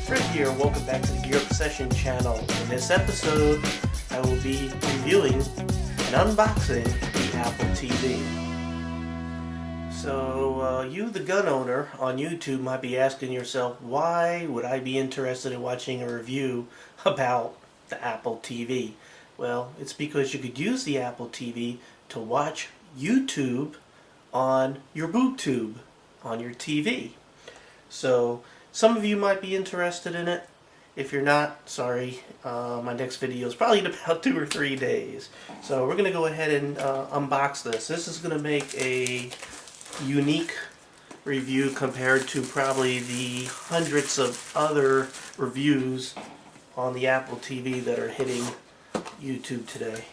Fred here, welcome back to the Gear Up Session channel. In this episode, I will be reviewing and unboxing the Apple TV. So, you the gun owner on YouTube might be asking yourself, why would I be interested in watching a review about the Apple TV? Well, it's because you could use the Apple TV to watch YouTube on your BoobTube, on your TV. So, some of you might be interested in it. If you're not, sorry, my next video is probably in about 2 or 3 days. So we're going to go ahead and unbox this. This is going to make a unique review compared to probably the hundreds of other reviews on the Apple TV that are hitting YouTube today.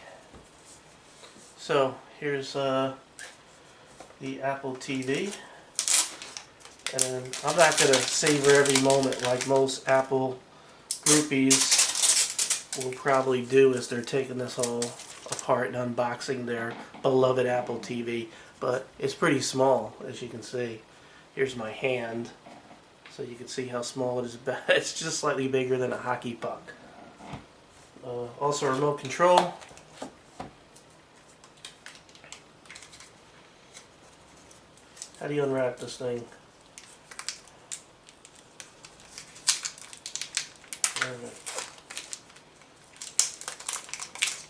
So here's the Apple TV. And I'm not going to savor every moment like most Apple groupies will probably do as they're taking this all apart and unboxing their beloved Apple TV. But it's pretty small, as you can see. Here's my hand, so you can see how small it is. It's just slightly bigger than a hockey puck. Also remote control. How do you unwrap this thing?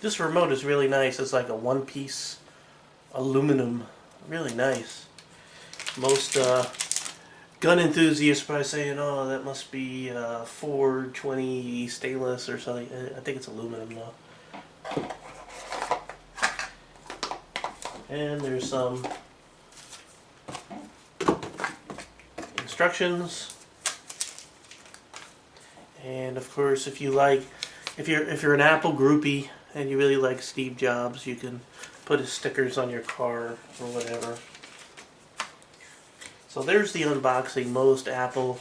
This remote is really nice. It's like a one-piece aluminum. Really nice. Most gun enthusiasts probably saying, oh, that must be Ford 20 stainless or something. I think it's aluminum though. And there's some instructions. And of course, if you're an Apple groupie and you really like Steve Jobs, you can put his stickers on your car or whatever. So there's the unboxing. Most Apple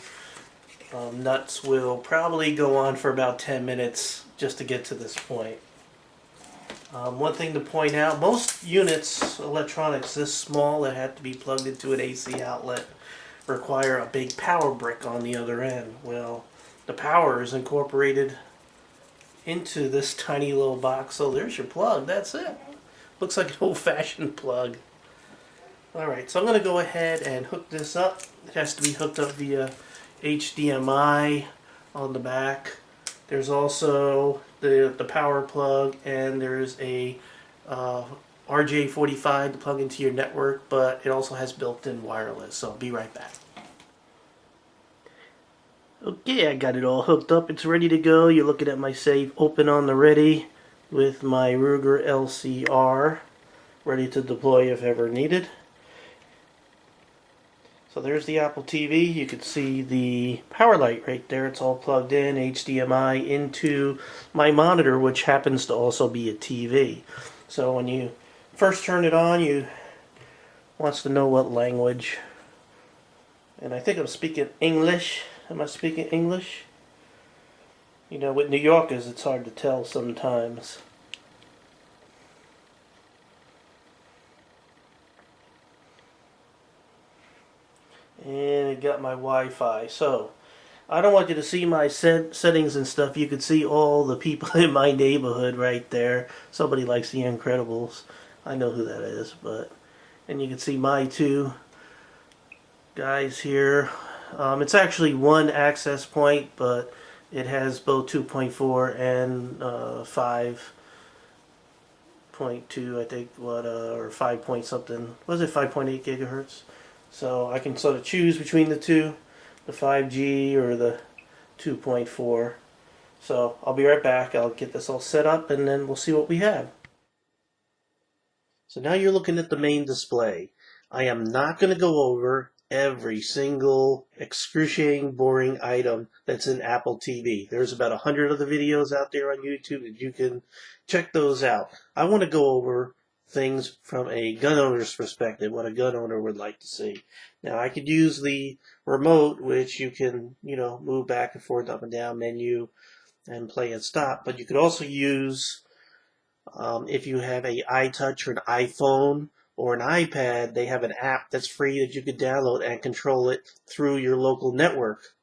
nuts will probably go on for about 10 minutes just to get to this point. One thing to point out, most units, electronics this small that have to be plugged into an AC outlet require a big power brick on the other end. Well, the power is incorporated into this tiny little box. So there's your plug. That's it. Looks like an old-fashioned plug. Alright, so I'm going to go ahead and hook this up. It has to be hooked up via HDMI on the back. There's also the power plug, and there's a RJ45 to plug into your network, but it also has built-in wireless. So I'll be right back. Okay, I got it all hooked up. It's ready to go. You're looking at my safe open on the ready with my Ruger LCR ready to deploy if ever needed. So there's the Apple TV. You can see the power light right there. It's all plugged in, HDMI into my monitor, which happens to also be a TV. So when you first turn it on, you wants to know what language. And I think I'm speaking English. Am I speaking English? You know, with New Yorkers, it's hard to tell sometimes. And it got my Wi-Fi. So, I don't want you to see my settings and stuff. You can see all the people in my neighborhood right there. Somebody likes The Incredibles. I know who that is, but... And you can see my two guys here. It's actually one access point, but it has both 2.4 and 5.2, I think, or 5 point something. Was it 5.8 gigahertz? So I can sort of choose between the two, the 5G or the 2.4. So I'll be right back. I'll get this all set up, and then we'll see what we have. So now you're looking at the main display. I am not going to go over every single excruciating, boring item that's in Apple TV. There's about 100 of the videos out there on YouTube that you can check those out. I want to go over things from a gun owner's perspective, what a gun owner would like to see. Now, I could use the remote, which you can, move back and forth, up and down menu, and play and stop. But you could also use, if you have a iTouch or an iPhone, or an iPad, they have an app that's free that you could download and control it through your local network.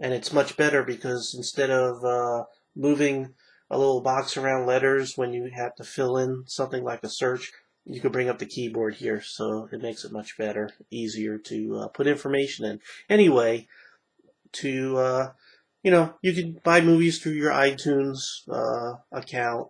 And it's much better because instead of moving a little box around letters when you have to fill in something like a search, you can bring up the keyboard here, so it makes it much better, easier to put information in. Anyway, you can buy movies through your iTunes account,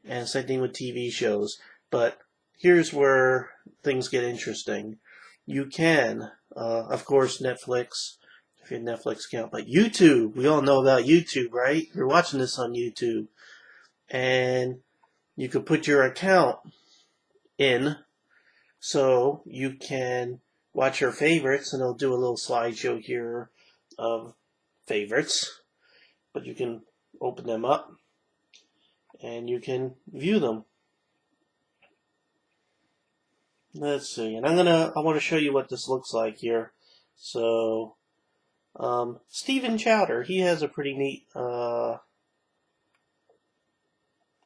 and same thing with TV shows. But here's where things get interesting. You can, of course, Netflix, if you have a Netflix account, but YouTube, we all know about YouTube, right? You're watching this on YouTube, and you could put your account in so you can watch your favorites, and I'll do a little slideshow here of favorites, but you can open them up and you can view them. Let's see, and I want to show you what this looks like here. So, Stephen Chowder, he has a pretty neat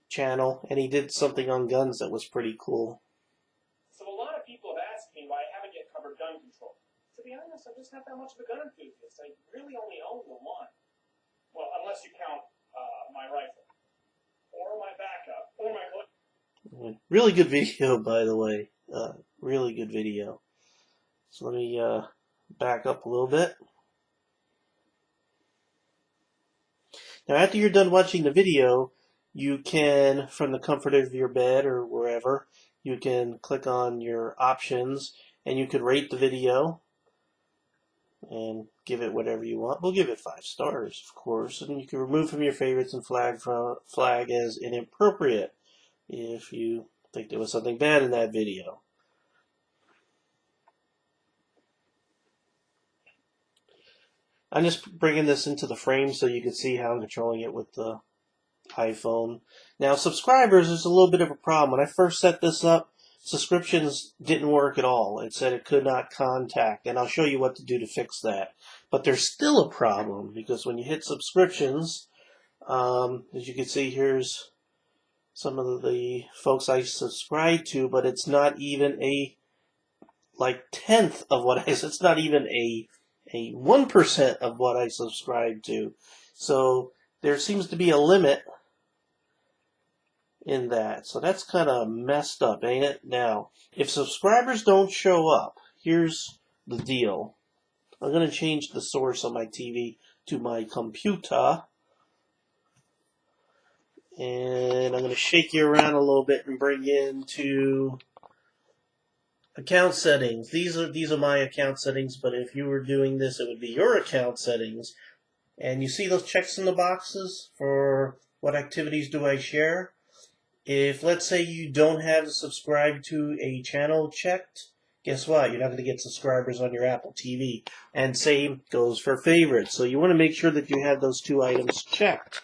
channel, and he did something on guns that was pretty cool. So a lot of people have asked me why I haven't yet covered gun control. To be honest, I'm just not that much of a gun enthusiast. I really only own the one. Well, unless you count my rifle, or my backup, or my... Really good video, by the way. Really good video. So let me back up a little bit. Now, after you're done watching the video, you can, from the comfort of your bed or wherever, you can click on your options, and you could rate the video and give it whatever you want. We'll give it 5 stars, of course, and you can remove from your favorites and flag as inappropriate if you think there was something bad in that video. I'm just bringing this into the frame so you can see how I'm controlling it with the iPhone. Now, subscribers is a little bit of a problem. When I first set this up, subscriptions didn't work at all. It said it could not contact, and I'll show you what to do to fix that. But there's still a problem, because when you hit subscriptions, as you can see, here's some of the folks I subscribe to, but it's not even a tenth of what it's not even a 1% of what I subscribe to. So there seems to be a limit in that. So that's kind of messed up, ain't it? Now, if subscribers don't show up, here's the deal. I'm going to change the source on my TV to my computer. And I'm going to shake you around a little bit and bring you into account settings. These are my account settings, but if you were doing this, it would be your account settings. And you see those checks in the boxes for what activities do I share? If, let's say, you don't have to subscribe to a channel checked, guess what? You're not going to get subscribers on your Apple TV. And same goes for favorites. So you want to make sure that you have those 2 items checked,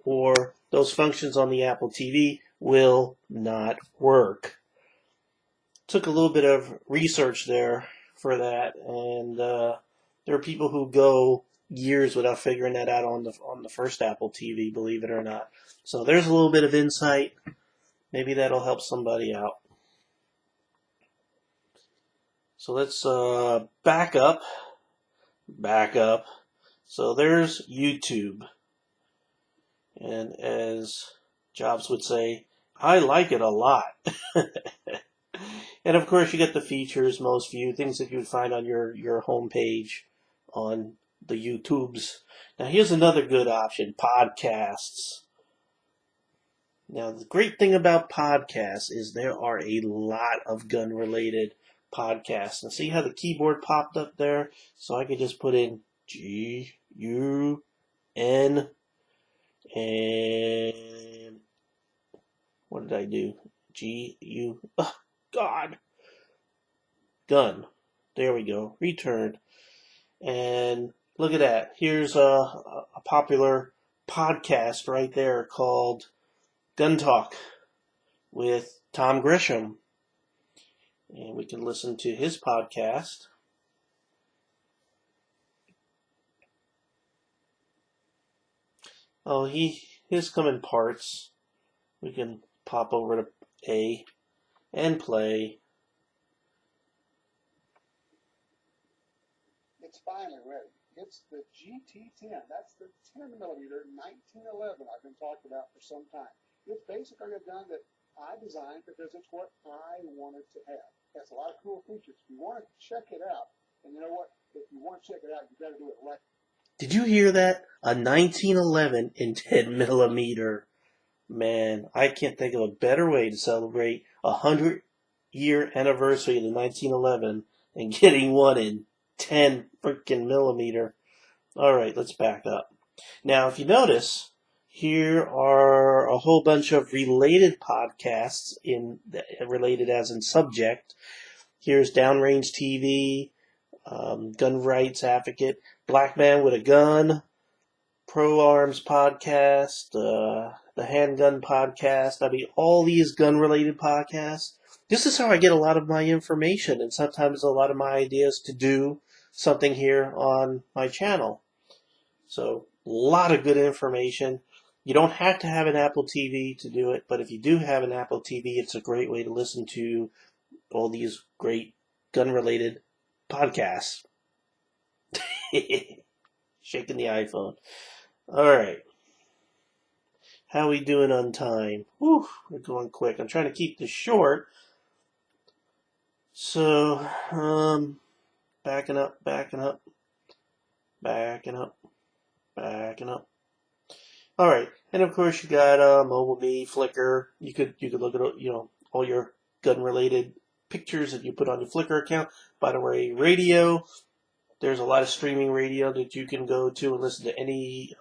or those functions on the Apple TV will not work. Took a little bit of research there for that, and there are people who go years without figuring that out on the first Apple TV, believe it or not. So there's a little bit of insight. Maybe that'll help somebody out. So let's back up. So there's YouTube. And as Jobs would say, I like it a lot. And of course you get the features, most viewed, things that you would find on your home page on the YouTubes. Now here's another good option, podcasts. Now the great thing about podcasts is there are a lot of gun-related podcasts. And see how the keyboard popped up there? So I could just put in G-U-N and what did I do? G-U... Oh, God! Gun. There we go. Returned. And look at that. Here's a popular podcast right there called Gun Talk with Tom Grisham. And we can listen to his podcast. Oh, his come in parts. We can pop over to A and play. It's finally ready. It's the GT10. That's the 10 millimeter 1911 I've been talking about for some time. It's basically a gun that I designed because it's what I wanted to have. It has a lot of cool features. If you want to check it out, and you know what? If you want to check it out, you got to do it right. Did you hear that? A 1911 in 10 millimeter. Man, I can't think of a better way to celebrate a 100-year anniversary of the 1911 and getting one in 10 freaking millimeter. All right, let's back up. Now, if you notice, here are a whole bunch of related podcasts related as in subject. Here's Downrange TV, Gun Rights Advocate, Black Man with a Gun, Pro Arms Podcast, the Handgun Podcast. I mean, all these gun-related podcasts. This is how I get a lot of my information and sometimes a lot of my ideas to do something here on my channel. So, a lot of good information. You don't have to have an Apple TV to do it, but if you do have an Apple TV, it's a great way to listen to all these great gun-related podcasts. Shaking the iPhone. Alright. How we doing on time? Whew, we're going quick. I'm trying to keep this short. So, backing up. Alright, and of course you got MobileMe, Flickr. You could look at all your gun-related pictures that you put on your Flickr account. By the way, radio. There's a lot of streaming radio that you can go to and listen to any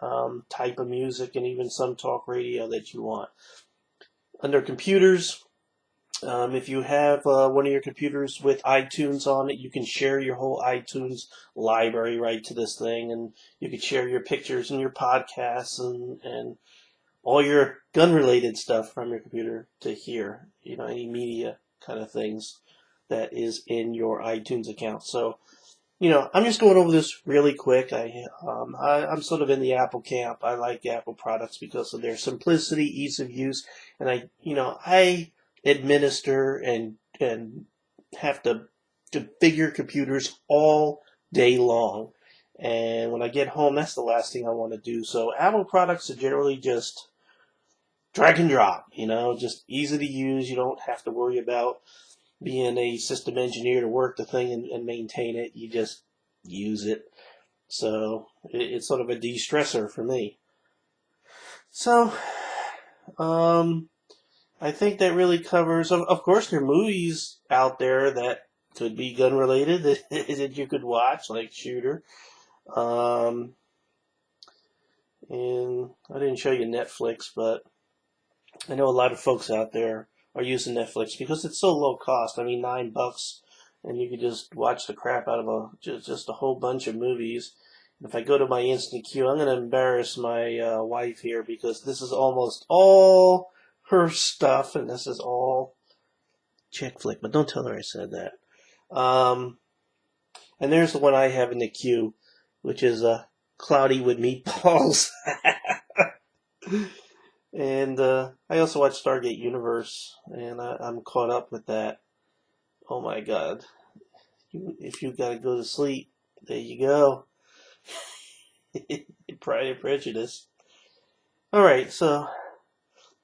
type of music and even some talk radio that you want. Under computers, if you have one of your computers with iTunes on it, you can share your whole iTunes library right to this thing, and you can share your pictures and your podcasts and all your gun-related stuff from your computer to here. Any media kind of things that is in your iTunes account. So, I'm just going over this really quick. I'm sort of in the Apple camp. I like Apple products because of their simplicity, ease of use, and I administer and have to configure computers all day long. And when I get home, that's the last thing I want to do. So Apple products are generally just drag and drop, just easy to use. You don't have to worry about being a system engineer to work the thing and maintain it. You just use it. So it's sort of a de-stressor for me. So, I think that really covers, of course, there are movies out there that could be gun related that you could watch, like Shooter. And I didn't show you Netflix, but I know a lot of folks out there are using Netflix because it's so low cost. I mean, $9, and you can just watch the crap out of just a whole bunch of movies. And if I go to my instant queue, I'm going to embarrass my wife here because this is almost all her stuff, and this is all Chick Flick. But don't tell her I said that. And there's the one I have in the queue, which is Cloudy with Meatballs. And I also watch Stargate Universe, and I'm caught up with that. Oh my God. If you gotta go to sleep, there you go. Pride and Prejudice. Alright, so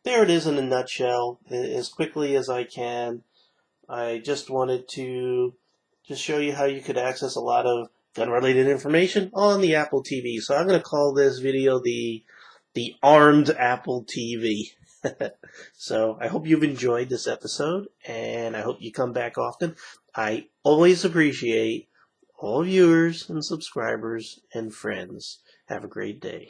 there it is in a nutshell, as quickly as I can. I just wanted to just show you how you could access a lot of gun-related information on the Apple TV. So I'm going to call this video the Armed Apple TV. So I hope you've enjoyed this episode, and I hope you come back often. I always appreciate all viewers and subscribers and friends. Have a great day.